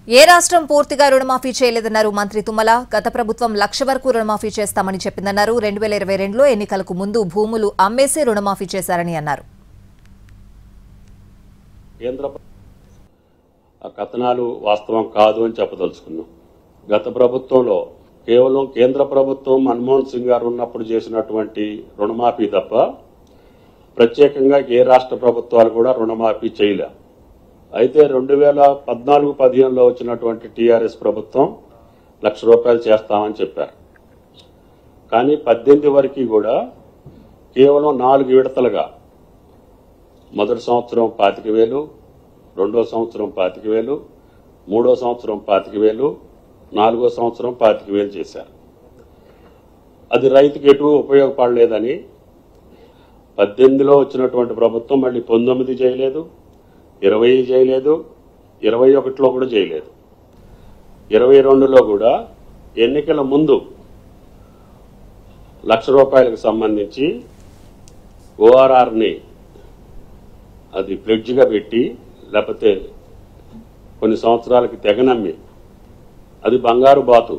ఏ రాష్ట్రం పూర్తిగా రుణమాఫీ చేయలేదన్నారు మంత్రి తుమ్మల. గత ప్రభుత్వం 1,00,000 వరకు రుణమాఫీ చేస్తామని చెప్పిందన్నారు. 2022లో ఎన్నికలకు ముందు భూములు అమ్మేసి రుణమాఫీ చేశారని అన్నారు. కేంద్ర కథనాలు వాస్తవం కాదు అని చెప్పదలుచుకున్నాం. గత ప్రభుత్వంలో కేవలం కేంద్ర ప్రభుత్వం మన్మోహన్ సింగ్ గారు ఉన్నప్పుడు చేసినటువంటి రుణమాఫీ తప్ప ప్రత్యేకంగా ఏ రాష్ట్ర ప్రభుత్వాలు కూడా రుణమాఫీ చేయలే. అయితే 2014-15లో వచ్చినటువంటి టీఆర్ఎస్ ప్రభుత్వం ₹1,00,000 చేస్తామని చెప్పారు. కానీ 18 వరకు కూడా కేవలం 4 విడతలుగా మొదటి సంవత్సరం 25,000, రెండో సంవత్సరం 25,000, మూడో సంవత్సరం 25,000, నాలుగో సంవత్సరం 25,000 చేశారు. అది రైతుకి ఎటు ఉపయోగపడలేదని 18లో వచ్చినటువంటి ప్రభుత్వం మళ్ళీ 19 చేయలేదు, 20 చేయలేదు, 21లో కూడా చేయలేదు. 22లో కూడా ఎన్నికల ముందు ₹1,00,000 సంబంధించి ఓఆర్ఆర్ని అది ప్లెడ్జ్గా పెట్టి లేకపోతే కొన్ని సంవత్సరాలకి తెగనమ్మి అది బంగారు బాతు